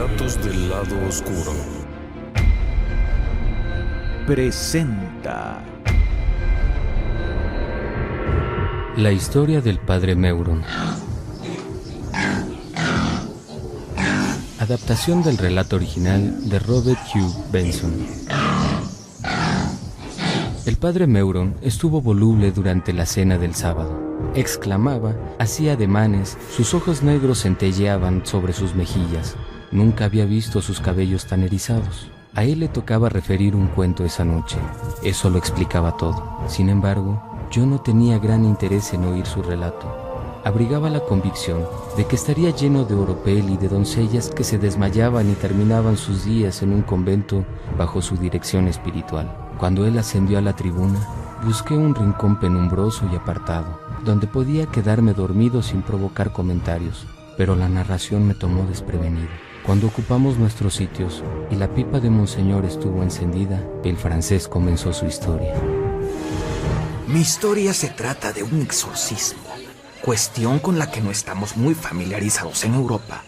Relatos del lado oscuro presenta la historia del padre Meuron. Adaptación del relato original de Robert Hugh Benson. El padre Meuron estuvo voluble durante la cena del sábado. Exclamaba, hacía ademanes, sus ojos negros centelleaban sobre sus mejillas. Nunca había visto sus cabellos tan erizados. A él le tocaba referir un cuento esa noche. Eso lo explicaba todo. Sin embargo, yo no tenía gran interés en oír su relato. Abrigaba la convicción de que estaría lleno de oropel y de doncellas que se desmayaban y terminaban sus días en un convento bajo su dirección espiritual. Cuando él ascendió a la tribuna, busqué un rincón penumbroso y apartado, donde podía quedarme dormido sin provocar comentarios, pero la narración me tomó desprevenido. Cuando ocupamos nuestros sitios y la pipa de Monseñor estuvo encendida, el francés comenzó su historia. Mi historia se trata de un exorcismo, cuestión con la que no estamos muy familiarizados en Europa.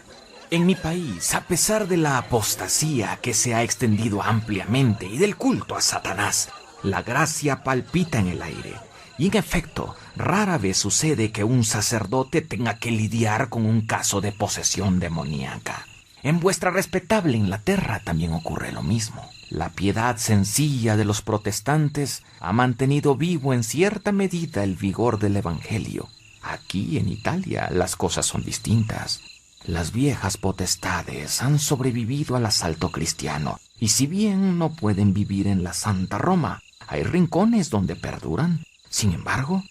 En mi país, a pesar de la apostasía que se ha extendido ampliamente y del culto a Satanás, la gracia palpita en el aire. Y en efecto, rara vez sucede que un sacerdote tenga que lidiar con un caso de posesión demoníaca. En vuestra respetable Inglaterra también ocurre lo mismo. La piedad sencilla de los protestantes ha mantenido vivo en cierta medida el vigor del Evangelio. Aquí, en Italia, las cosas son distintas. Las viejas potestades han sobrevivido al asalto cristiano, y si bien no pueden vivir en la Santa Roma, hay rincones donde perduran. Sin embargo,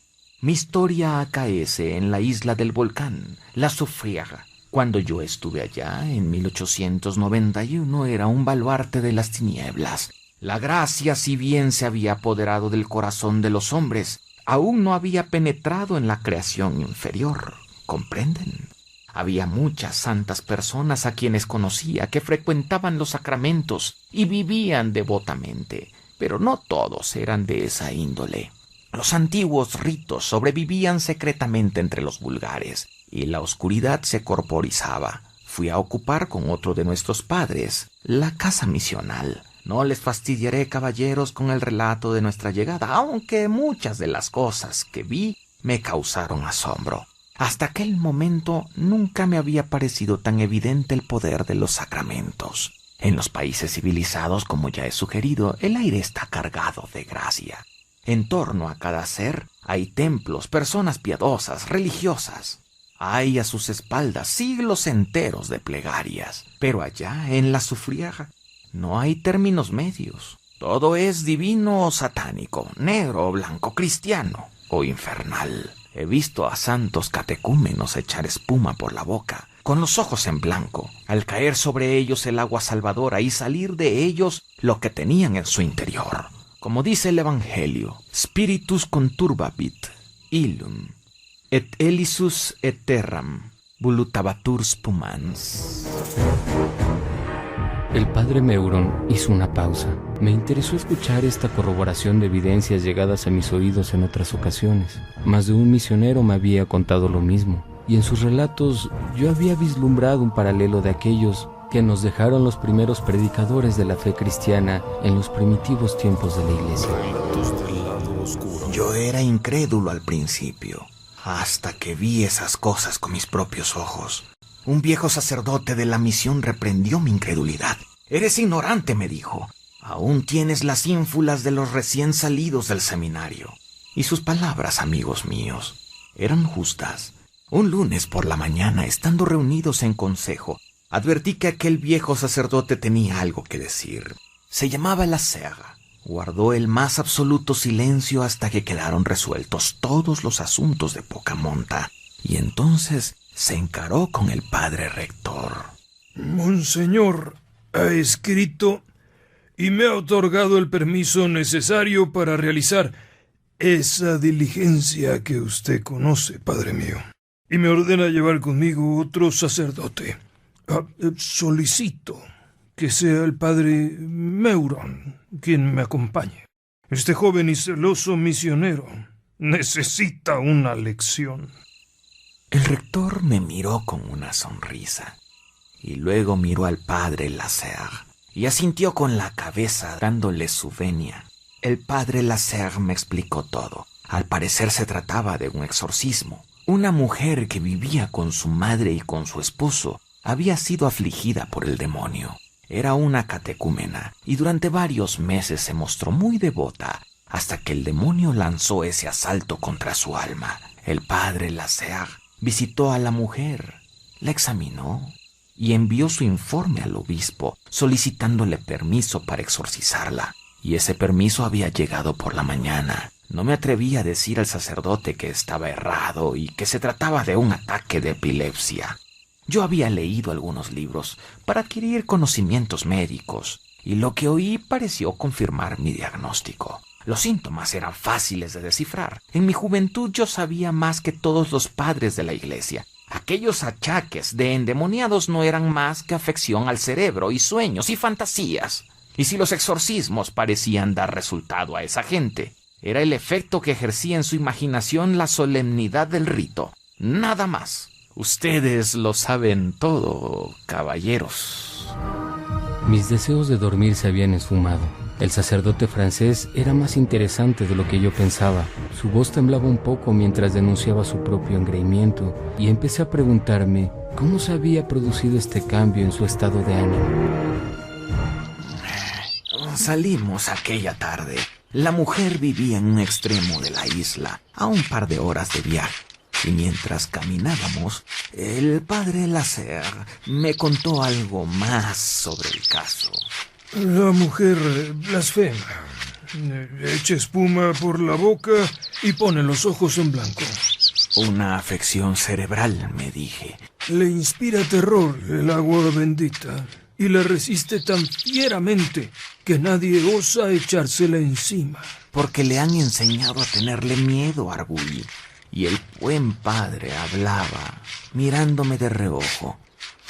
mi historia acaece en la isla del volcán, la Soufrière. Cuando yo estuve allá, en 1891, era un baluarte de las tinieblas. La gracia, si bien se había apoderado del corazón de los hombres, aún no había penetrado en la creación inferior. ¿Comprenden? Había muchas santas personas a quienes conocía que frecuentaban los sacramentos y vivían devotamente, pero no todos eran de esa índole. Los antiguos ritos sobrevivían secretamente entre los vulgares, y la oscuridad se corporizaba. Fui a ocupar con otro de nuestros padres la casa misional. No les fastidiaré, caballeros, con el relato de nuestra llegada, aunque muchas de las cosas que vi me causaron asombro. Hasta aquel momento nunca me había parecido tan evidente el poder de los sacramentos. En los países civilizados, como ya he sugerido, el aire está cargado de gracia. En torno a cada ser hay templos, personas piadosas, religiosas. Hay a sus espaldas siglos enteros de plegarias. Pero allá, en la Soufrière, no hay términos medios. Todo es divino o satánico, negro o blanco, cristiano o infernal. He visto a santos catecúmenos echar espuma por la boca, con los ojos en blanco, al caer sobre ellos el agua salvadora y salir de ellos lo que tenían en su interior. Como dice el Evangelio, Spiritus conturbavit illum, et elisus et terram volutabatur spumans. El padre Meuron hizo una pausa. Me interesó escuchar esta corroboración de evidencias llegadas a mis oídos en otras ocasiones. Más de un misionero me había contado lo mismo, y en sus relatos yo había vislumbrado un paralelo de aquellos que nos dejaron los primeros predicadores de la fe cristiana en los primitivos tiempos de la iglesia. Relatos del lado oscuro. Yo era incrédulo al principio, hasta que vi esas cosas con mis propios ojos. Un viejo sacerdote de la misión reprendió mi incredulidad. «Eres ignorante», me dijo. «Aún tienes las ínfulas de los recién salidos del seminario». Y sus palabras, amigos míos, eran justas. Un lunes por la mañana, estando reunidos en consejo, advertí que aquel viejo sacerdote tenía algo que decir. Se llamaba Lasserre. Guardó el más absoluto silencio hasta que quedaron resueltos todos los asuntos de poca monta. Y entonces se encaró con el padre rector. Monseñor ha escrito y me ha otorgado el permiso necesario para realizar esa diligencia que usted conoce, padre mío. Y me ordena llevar conmigo otro sacerdote. Solicito que sea el padre Meuron quien me acompañe. Este joven y celoso misionero necesita una lección. El rector me miró con una sonrisa y luego miró al padre Lasserre y asintió con la cabeza dándole su venia. El padre Lasserre me explicó todo. Al parecer se trataba de un exorcismo. Una mujer que vivía con su madre y con su esposo había sido afligida por el demonio. Era una catecúmena y durante varios meses se mostró muy devota hasta que el demonio lanzó ese asalto contra su alma. El padre Lasserre visitó a la mujer, la examinó y envió su informe al obispo solicitándole permiso para exorcizarla. Y ese permiso había llegado por la mañana. No me atreví a decir al sacerdote que estaba errado y que se trataba de un ataque de epilepsia. Yo había leído algunos libros para adquirir conocimientos médicos y lo que oí pareció confirmar mi diagnóstico. Los síntomas eran fáciles de descifrar. En mi juventud yo sabía más que todos los padres de la iglesia. Aquellos achaques de endemoniados no eran más que afección al cerebro y sueños y fantasías. Y si los exorcismos parecían dar resultado a esa gente, era el efecto que ejercía en su imaginación la solemnidad del rito. Nada más. Ustedes lo saben todo, caballeros. Mis deseos de dormir se habían esfumado. El sacerdote francés era más interesante de lo que yo pensaba. Su voz temblaba un poco mientras denunciaba su propio engreimiento y empecé a preguntarme cómo se había producido este cambio en su estado de ánimo. Salimos aquella tarde. La mujer vivía en un extremo de la isla, a un par de horas de viaje. Y mientras caminábamos, el padre Lasserre me contó algo más sobre el caso. La mujer blasfema. Echa espuma por la boca y pone los ojos en blanco. Una afección cerebral, me dije. Le inspira terror el agua bendita y la resiste tan fieramente que nadie osa echársela encima. Porque le han enseñado a tenerle miedo, Arguí. Y el buen padre hablaba, mirándome de reojo,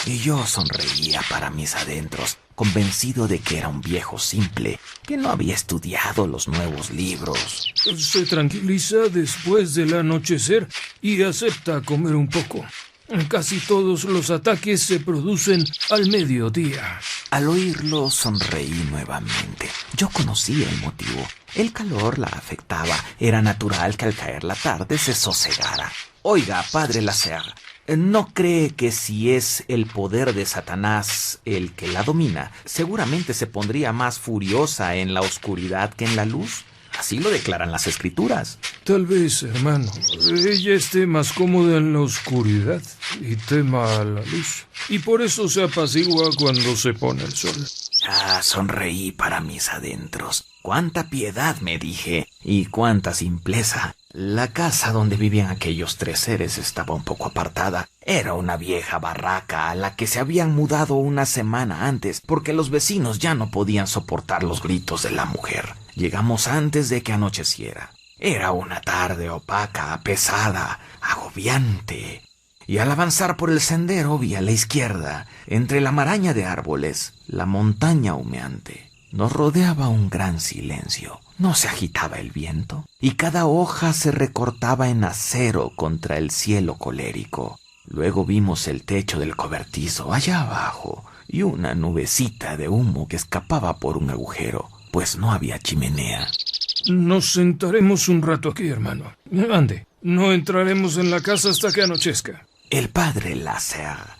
y yo sonreía para mis adentros, convencido de que era un viejo simple, que no había estudiado los nuevos libros. Se tranquiliza después del anochecer y acepta comer un poco. Casi todos los ataques se producen al mediodía. Al oírlo sonreí nuevamente. Yo conocía el motivo. El calor la afectaba. Era natural que al caer la tarde se sosegara. Oiga, padre Lasserre, ¿no cree que si es el poder de Satanás el que la domina, seguramente se pondría más furiosa en la oscuridad que en la luz? Así lo declaran las escrituras. Tal vez, hermano, ella esté más cómoda en la oscuridad y tema a la luz. Y por eso se apacigua cuando se pone el sol. Sonreí para mis adentros. Cuánta piedad, me dije, y cuánta simpleza. La casa donde vivían aquellos tres seres estaba un poco apartada. Era una vieja barraca a la que se habían mudado una semana antes porque los vecinos ya no podían soportar los gritos de la mujer. Llegamos antes de que anocheciera. Era una tarde opaca, pesada, agobiante. Y al avanzar por el sendero vi a la izquierda, entre la maraña de árboles, la montaña humeante. Nos rodeaba un gran silencio. No se agitaba el viento, y cada hoja se recortaba en acero contra el cielo colérico. Luego vimos el techo del cobertizo allá abajo, y una nubecita de humo que escapaba por un agujero, pues no había chimenea. Nos sentaremos un rato aquí, hermano. Ande, no entraremos en la casa hasta que anochezca. El padre Lasserre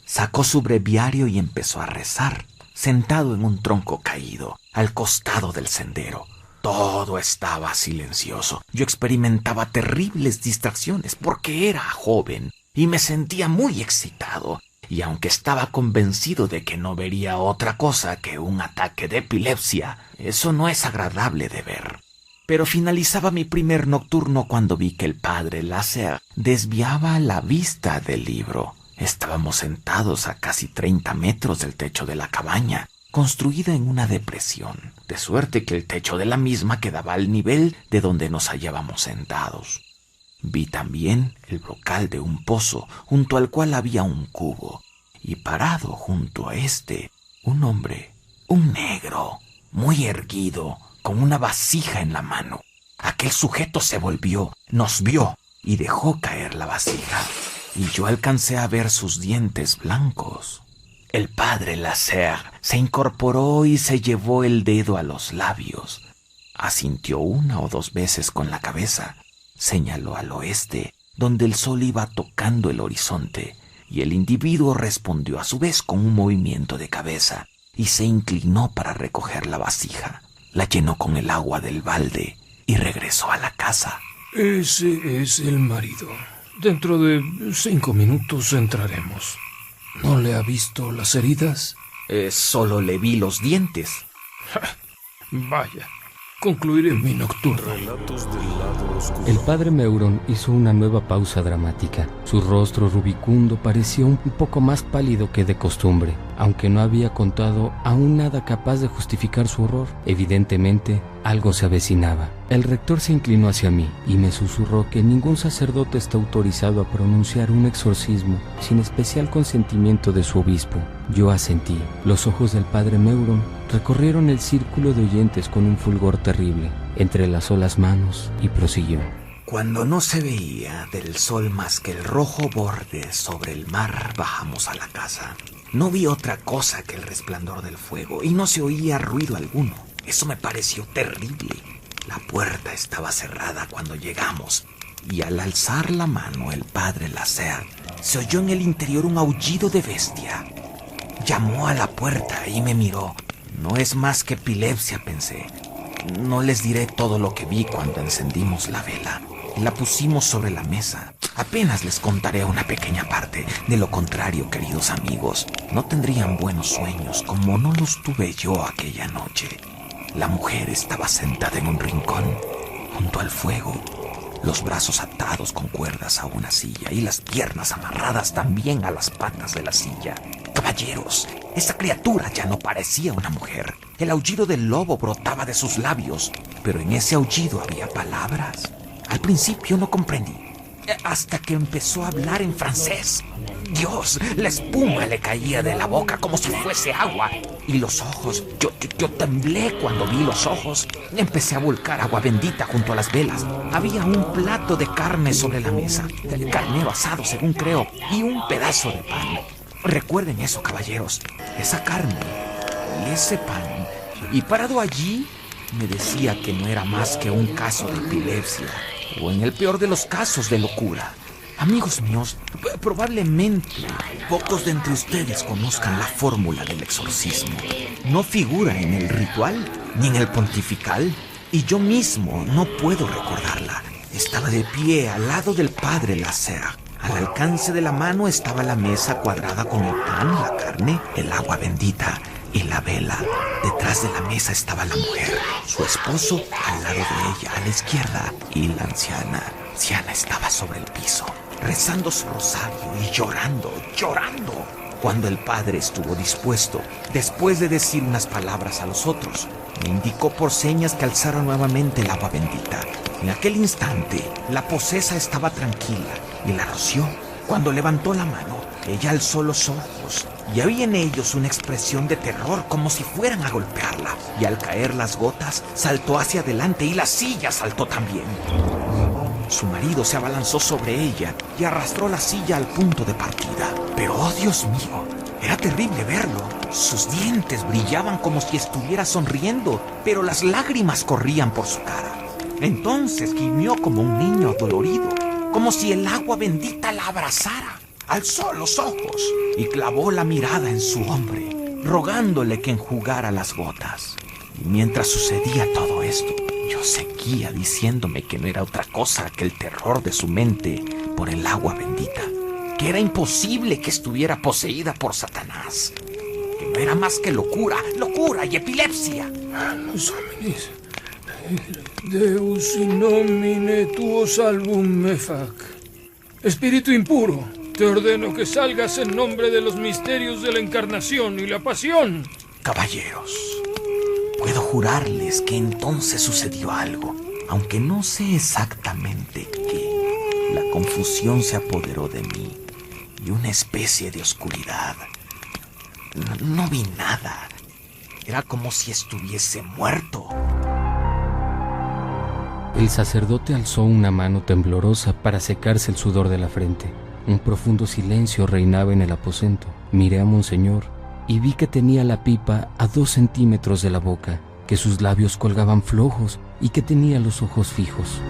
sacó su breviario y empezó a rezar, sentado en un tronco caído, al costado del sendero. Todo estaba silencioso. Yo experimentaba terribles distracciones porque era joven y me sentía muy excitado. Y aunque estaba convencido de que no vería otra cosa que un ataque de epilepsia, eso no es agradable de ver. Pero finalizaba mi primer nocturno cuando vi que el padre Lasserre desviaba la vista del libro. Estábamos sentados a casi 30 metros del techo de la cabaña, construida en una depresión, de suerte que el techo de la misma quedaba al nivel de donde nos hallábamos sentados. Vi también el brocal de un pozo, junto al cual había un cubo, y parado junto a este, un hombre, un negro, muy erguido, con una vasija en la mano. Aquel sujeto se volvió, nos vio y dejó caer la vasija, y yo alcancé a ver sus dientes blancos. El padre Lasserre se incorporó y se llevó el dedo a los labios. Asintió 1 o 2 veces con la cabeza. Señaló al oeste, donde el sol iba tocando el horizonte, y el individuo respondió a su vez con un movimiento de cabeza y se inclinó para recoger la vasija. La llenó con el agua del balde y regresó a la casa. Ese es el marido. Dentro de 5 minutos entraremos. ¿No le ha visto las heridas? Solo le vi los dientes. Vaya, concluiré mi nocturno. Relatos del lado oscuro. El padre Meuron hizo una nueva pausa dramática. Su rostro rubicundo parecía un poco más pálido que de costumbre, aunque no había contado aún nada capaz de justificar su horror. Evidentemente, algo se avecinaba. El rector se inclinó hacia mí y me susurró que ningún sacerdote está autorizado a pronunciar un exorcismo sin especial consentimiento de su obispo. Yo asentí. Los ojos del padre Meuron recorrieron el círculo de oyentes con un fulgor terrible. Entrelazó las manos y prosiguió. Cuando no se veía del sol más que el rojo borde sobre el mar, bajamos a la casa. No vi otra cosa que el resplandor del fuego y no se oía ruido alguno. Eso me pareció terrible. La puerta estaba cerrada cuando llegamos y al alzar la mano el padre Lasserre se oyó en el interior un aullido de bestia. Llamó a la puerta y me miró. No es más que epilepsia, pensé. No les diré todo lo que vi cuando encendimos la vela y la pusimos sobre la mesa. Apenas les contaré una pequeña parte. De lo contrario, queridos amigos, no tendrían buenos sueños como no los tuve yo aquella noche. La mujer estaba sentada en un rincón, junto al fuego, los brazos atados con cuerdas a una silla y las piernas amarradas también a las patas de la silla. Caballeros, esa criatura ya no parecía una mujer. El aullido del lobo brotaba de sus labios, pero en ese aullido había palabras. Al principio no comprendí, hasta que empezó a hablar en francés. Dios, la espuma le caía de la boca como si fuese agua. Y los ojos, yo temblé cuando vi los ojos. Empecé a volcar agua bendita junto a las velas. Había un plato de carne sobre la mesa, carnero asado según creo, y un pedazo de pan. Recuerden eso, caballeros, esa carne y ese pan. Y parado allí, me decía que no era más que un caso de epilepsia, o en el peor de los casos de locura. Amigos míos, probablemente pocos de entre ustedes conozcan la fórmula del exorcismo. No figura en el ritual ni en el pontifical, y yo mismo no puedo recordarla. Estaba de pie al lado del padre Lasserre. Al alcance de la mano estaba la mesa cuadrada con el pan, la carne, el agua bendita y la vela. Detrás de la mesa estaba la mujer, su esposo al lado de ella, a la izquierda, y la anciana. Anciana estaba sobre el piso, rezando su rosario y llorando. Cuando el padre estuvo dispuesto, después de decir unas palabras a los otros, me indicó por señas que alzara nuevamente el agua bendita. En aquel instante, la posesa estaba tranquila y la roció. Cuando levantó la mano, ella alzó los ojos y había en ellos una expresión de terror como si fueran a golpearla. Y al caer las gotas, saltó hacia adelante y la silla saltó también. Su marido se abalanzó sobre ella y arrastró la silla al punto de partida. Pero, oh Dios mío, era terrible verlo. Sus dientes brillaban como si estuviera sonriendo, pero las lágrimas corrían por su cara. Entonces gimió como un niño adolorido, como si el agua bendita la abrazara. Alzó los ojos y clavó la mirada en su hombre, rogándole que enjugara las gotas. Y mientras sucedía todo esto, yo seguía diciéndome que no era otra cosa que el terror de su mente por el agua bendita, que era imposible que estuviera poseída por Satanás, que no era más que locura y epilepsia. Los hominis, Deus in nomine tuo salvum me fac. Espíritu impuro, te ordeno que salgas en nombre de los misterios de la encarnación y la pasión. Caballeros, puedo jurarles que entonces sucedió algo, aunque no sé exactamente qué. La confusión se apoderó de mí y una especie de oscuridad. No vi nada. Era como si estuviese muerto. El sacerdote alzó una mano temblorosa para secarse el sudor de la frente. Un profundo silencio reinaba en el aposento. Miré a Monseñor y vi que tenía la pipa a 2 centímetros de la boca, que sus labios colgaban flojos y que tenía los ojos fijos.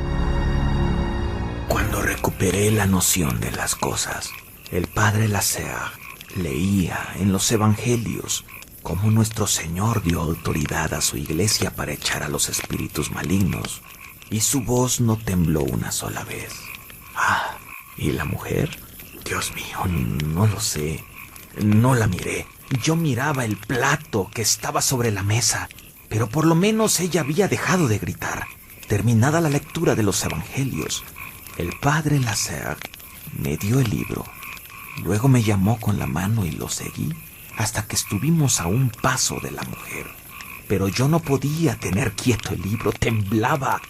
Cuando recuperé la noción de las cosas, el padre Lasserre leía en los evangelios cómo nuestro Señor dio autoridad a su iglesia para echar a los espíritus malignos, y su voz no tembló una sola vez. Ah, ¿y la mujer? Dios mío, no lo sé. No la miré. Yo miraba el plato que estaba sobre la mesa, pero por lo menos ella había dejado de gritar. Terminada la lectura de los evangelios, el padre Lasserre me dio el libro. Luego me llamó con la mano y lo seguí hasta que estuvimos a un paso de la mujer. Pero yo no podía tener quieto el libro. Temblaba.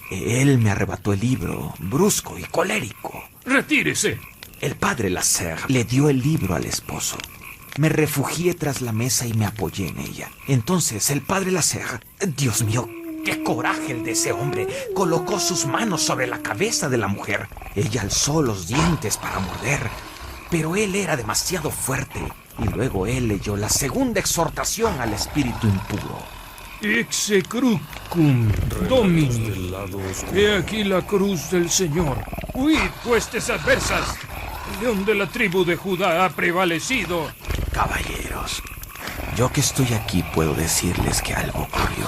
Él me arrebató el libro, brusco y colérico. ¡Retírese! El padre Lasserre le dio el libro al esposo. Me refugié tras la mesa y me apoyé en ella. Entonces el padre Lasserre, Dios mío, qué coraje el de ese hombre, colocó sus manos sobre la cabeza de la mujer. Ella alzó los dientes para morder, pero él era demasiado fuerte. Y luego él leyó la segunda exhortación al espíritu impuro. Execrucum Domini. Del lado oscuro. He aquí la cruz del Señor. Huid, huestes adversas. El león de la tribu de Judá ha prevalecido. Caballeros, yo que estoy aquí puedo decirles que algo ocurrió,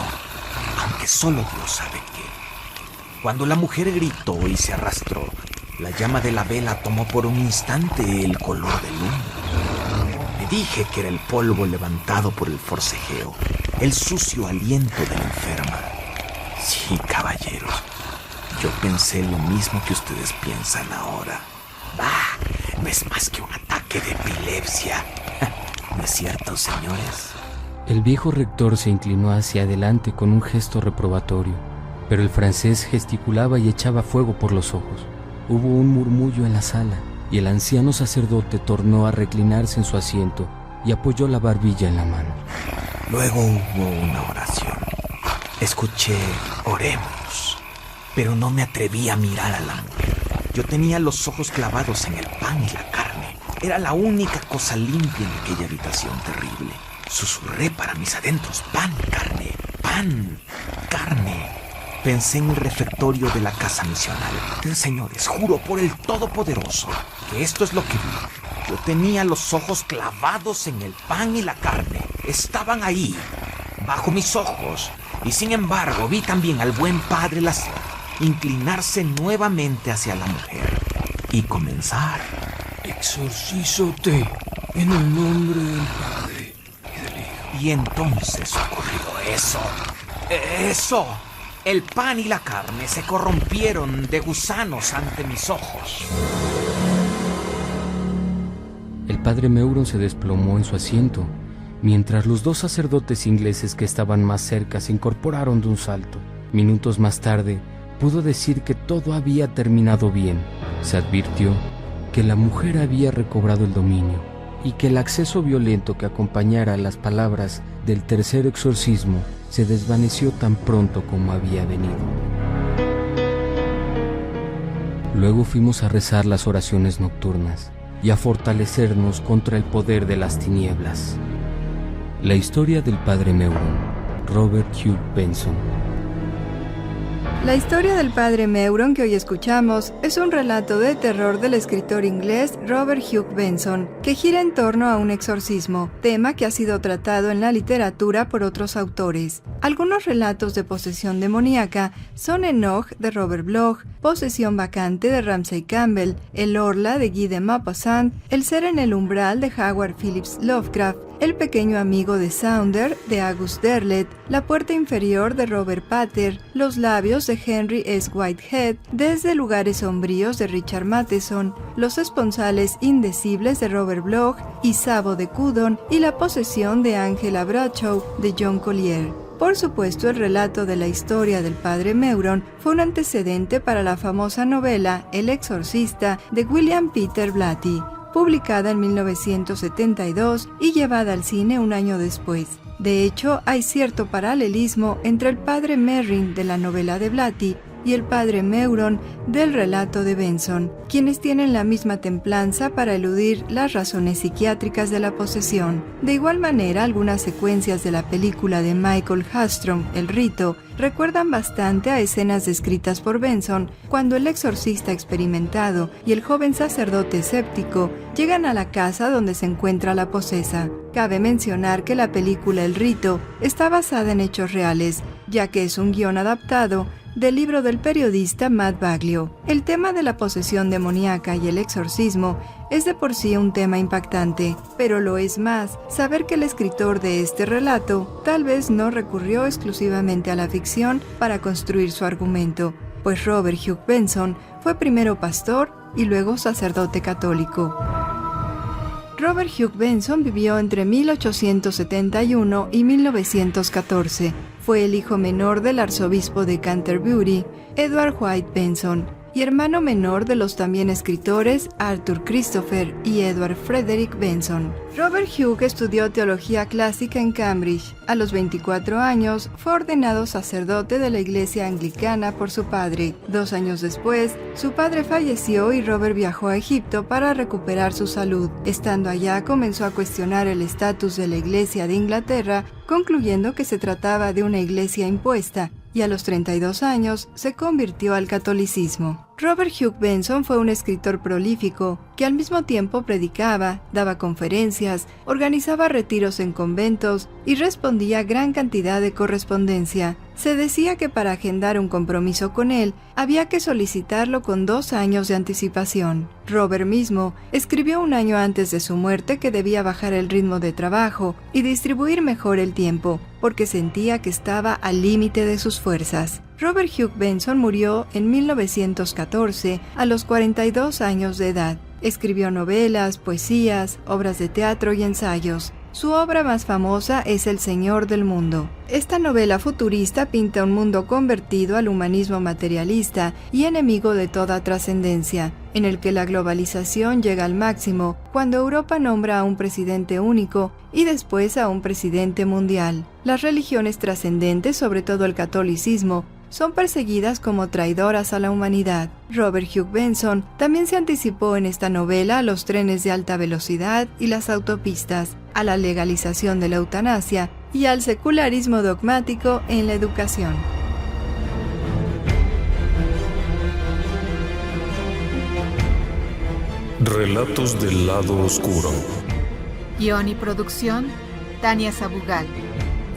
aunque solo Dios sabe qué. Cuando la mujer gritó y se arrastró, la llama de la vela tomó por un instante el color del humo. Me dije que era el polvo levantado por el forcejeo, el sucio aliento de la enferma. Sí, caballeros, yo pensé lo mismo que ustedes piensan ahora. Bah, no es más que un ataque de epilepsia. ¿No es cierto, señores? El viejo rector se inclinó hacia adelante con un gesto reprobatorio, pero el francés gesticulaba y echaba fuego por los ojos. Hubo un murmullo en la sala y el anciano sacerdote tornó a reclinarse en su asiento y apoyó la barbilla en la mano. Luego hubo una oración. Escuché, oremos, pero no me atreví a mirar a la mujer. Yo tenía los ojos clavados en el pan y la carne. Era la única cosa limpia en aquella habitación terrible. Susurré para mis adentros, pan, carne. Pensé en el refectorio de la casa misional. Señores, juro por el Todopoderoso que esto es lo que vi. Yo tenía los ojos clavados en el pan y la carne. Estaban ahí, bajo mis ojos. Y sin embargo, vi también al buen padre Lasserre inclinarse nuevamente hacia la mujer y comenzar. Exorcízote en el nombre del Padre y del Hijo. Y entonces ocurrió eso. El pan y la carne se corrompieron de gusanos ante mis ojos. El padre Meuron se desplomó en su asiento, mientras los 2 sacerdotes ingleses que estaban más cerca se incorporaron de un salto. Minutos más tarde, pudo decir que todo había terminado bien. Se advirtió que la mujer había recobrado el dominio y que el acceso violento que acompañara a las palabras del tercer exorcismo se desvaneció tan pronto como había venido. Luego fuimos a rezar las oraciones nocturnas y a fortalecernos contra el poder de las tinieblas. La historia del padre Meuron, Robert Hugh Benson. La historia del padre Meuron que hoy escuchamos es un relato de terror del escritor inglés Robert Hugh Benson, que gira en torno a un exorcismo, tema que ha sido tratado en la literatura por otros autores. Algunos relatos de posesión demoníaca son Enoch de Robert Bloch, Posesión vacante de Ramsay Campbell, El Orla de Guy de Maupassant, El ser en el umbral de Howard Phillips Lovecraft, El pequeño amigo de Sounder de August Derleth, La puerta inferior de Robert Pater, Los labios de Henry S. Whitehead, Desde lugares sombríos de Richard Matheson, Los esponsales indecibles de Robert Bloch y Sabo de Cudon y La posesión de Angela Bradshaw de John Collier. Por supuesto, el relato de la historia del padre Meuron fue un antecedente para la famosa novela El exorcista de William Peter Blatty, publicada en 1972 y llevada al cine un año después. De hecho, hay cierto paralelismo entre el padre Merrin de la novela de Blatty y el padre Meuron del relato de Benson, quienes tienen la misma templanza para eludir las razones psiquiátricas de la posesión. De igual manera, algunas secuencias de la película de Michael Hastrom, El Rito, recuerdan bastante a escenas descritas por Benson cuando el exorcista experimentado y el joven sacerdote escéptico llegan a la casa donde se encuentra la posesa. Cabe mencionar que la película El Rito está basada en hechos reales, ya que es un guión adaptado del libro del periodista Matt Baglio. El tema de la posesión demoníaca y el exorcismo es de por sí un tema impactante, pero lo es más saber que el escritor de este relato tal vez no recurrió exclusivamente a la ficción para construir su argumento, pues Robert Hugh Benson fue primero pastor y luego sacerdote católico. Robert Hugh Benson vivió entre 1871 y 1914. Fue el hijo menor del arzobispo de Canterbury, Edward White Benson, y hermano menor de los también escritores Arthur Christopher y Edward Frederick Benson. Robert Hugh estudió teología clásica en Cambridge. A los 24 años fue ordenado sacerdote de la iglesia anglicana por su padre. 2 años después, su padre falleció y Robert viajó a Egipto para recuperar su salud. Estando allá, comenzó a cuestionar el estatus de la iglesia de Inglaterra, concluyendo que se trataba de una iglesia impuesta, y a los 32 años se convirtió al catolicismo. Robert Hugh Benson fue un escritor prolífico que al mismo tiempo predicaba, daba conferencias, organizaba retiros en conventos y respondía a gran cantidad de correspondencia. Se decía que para agendar un compromiso con él había que solicitarlo con 2 años de anticipación. Robert mismo escribió 1 año antes de su muerte que debía bajar el ritmo de trabajo y distribuir mejor el tiempo, porque sentía que estaba al límite de sus fuerzas. Robert Hugh Benson murió en 1914 a los 42 años de edad. Escribió novelas, poesías, obras de teatro y ensayos. Su obra más famosa es El Señor del Mundo. Esta novela futurista pinta un mundo convertido al humanismo materialista y enemigo de toda trascendencia, en el que la globalización llega al máximo cuando Europa nombra a un presidente único y después a un presidente mundial. Las religiones trascendentes, sobre todo el catolicismo, son perseguidas como traidoras a la humanidad. Robert Hugh Benson también se anticipó en esta novela a los trenes de alta velocidad y las autopistas, a la legalización de la eutanasia y al secularismo dogmático en la educación. Relatos del lado oscuro. Guión y producción, Tania Sabugal.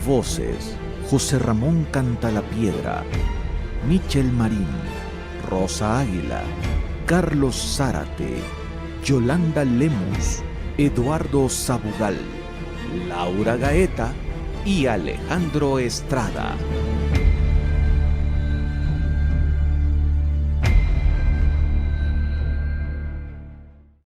Voces: José Ramón Cantalapiedra, Michel Marín, Rosa Águila, Carlos Zárate, Yolanda Lemus, Eduardo Sabugal, Laura Gaeta y Alejandro Estrada.